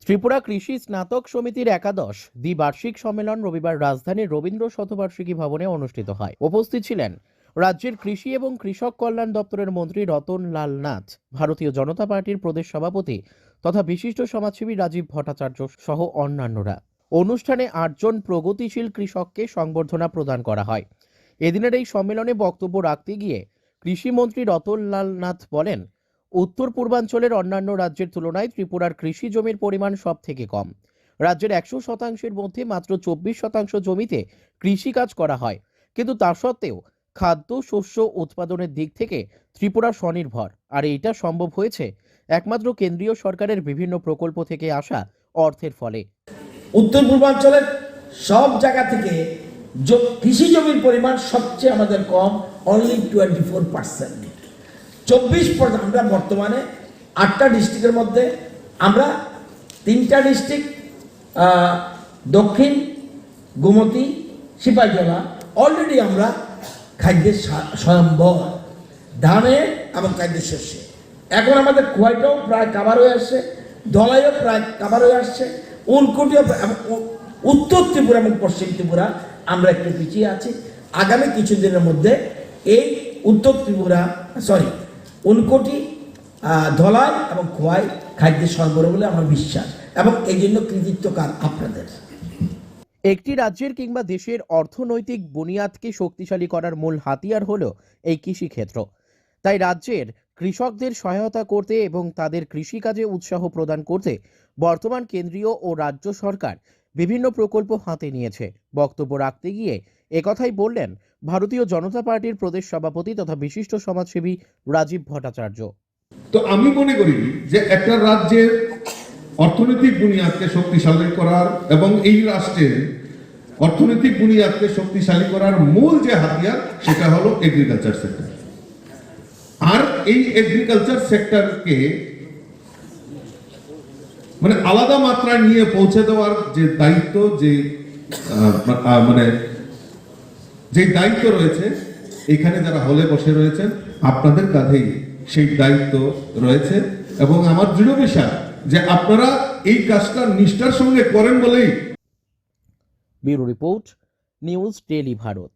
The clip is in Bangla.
ত্রিপুরা কৃষি স্নাতক সমিতির একাদশ দ্বিবার্ষিক সম্মেলন রবিবার রাজধানীর রবীন্দ্র শতবার্ষিকী ভবনে অনুষ্ঠিত হয়। উপস্থিত ছিলেন রাজ্যের কৃষি এবং কৃষক কল্যাণ দপ্তরের মন্ত্রী রতন লাল নাথ, ভারতীয় জনতা পার্টির প্রদেশ সভাপতি তথা বিশিষ্ট সমাজসেবী রাজীব ভট্টাচার্য সহ অন্যান্যরা। অনুষ্ঠানে ৮ জন প্রগতিশীল কৃষককে সংবর্ধনা প্রদান করা হয়। এদিনের এই সম্মেলনে বক্তব্য রাখতে গিয়ে কৃষিমন্ত্রী রতন লাল নাথ বলেন, উত্তর পূর্বাঞ্চলের অন্যান্য রাজ্যের তুলনায় ত্রিপুরার কৃষি জমির পরিমাণ সব থেকে কম। রাজ্যের ১০০% মধ্যে মাত্র ২৪% জমিতে কৃষিকাজ করা হয়, কিন্তু তা সত্ত্বেও খাদ্য শস্য উৎপাদনের দিক থেকে ত্রিপুরা স্বনির্ভর। আর এটা সম্ভব হয়েছে একমাত্র কেন্দ্রীয় সরকারের বিভিন্ন প্রকল্প থেকে আসা অর্থের ফলে। উত্তর পূর্বাঞ্চলের সব জায়গা থেকে কৃষি জমির পরিমাণ সবচেয়ে আমাদের কম, অনলি 24%। 24% আমরা বর্তমানে 8টা ডিস্ট্রিক্টের মধ্যে আমরা 3টা ডিস্ট্রিক্ট দক্ষিণ গোমতী সিপাহীজলা অলরেডি আমরা খাদ্যের স্বয়ম্বর, ধানে এবং খাদ্য শস্যে। এখন আমাদের খোয়াইটাও প্রায় কাভার হয়ে আসছে, ধলাইও প্রায় কাভার হয়ে আসছে, উনকোটিও, উত্তর ত্রিপুরা এবং পশ্চিম ত্রিপুরা আমরা একটু পিছিয়ে আছি। আগামী কিছুদিনের মধ্যে এই উত্তর ত্রিপুরা উনকোটি, ধলাই এবং খোয়াই খাদ্যের সরবরাহ বলে আমার বিশ্বাস, এবং এই জন্য কৃতিত্ব কার আপনাদের। একটি রাজ্যের কিংবা দেশের অর্থনৈতিক বুনিয়াদকে শক্তিশালী করার মূল হাতিয়ার হলো এই কৃষিক্ষেত্র। তাই রাজ্যের কৃষকদের সহায়তা করতে এবং তাদের কৃষিকাজে উৎসাহ প্রদান করতে বর্তমান কেন্দ্রীয় ও রাজ্য সরকার বিভিন্ন প্রকল্প হাতে নিয়েছে। বক্তব্য রাখতে গিয়ে একথাই বললেন ভারতীয় জনতা পার্টির প্রদেশ সভাপতি তথা বিশিষ্ট সমাজসেবী রাজীব ভট্টাচার্য। তো আমি মনে করি যে একটা রাজ্যের অর্থনৈতিক বুনিয়াদকে শক্তিশালী করার এবং এই রাষ্ট্রের অর্থনৈতিক বুনিয়াদকে শক্তিশালী করার মূল যে হাতিয়ার সেটা হলো এগ্রিকালচার সেক্টর। আর এই এগ্রিকালচার সেক্টরকে মানে আলাদা মাত্রায় নিয়ে পৌঁছে দেওয়ার যে দায়িত্ব, যে দায়িত্ব রয়েছে, এখানে যারা হলে বসে রয়েছেন আপনাদের কাঁধেই সেই দায়িত্ব রয়েছে, এবং আমার দৃঢ় বিশ্বাস যে আপনারা এই কাজটা নিষ্ঠার সঙ্গে করেন বলেই। Bureau report, news daily Bharat.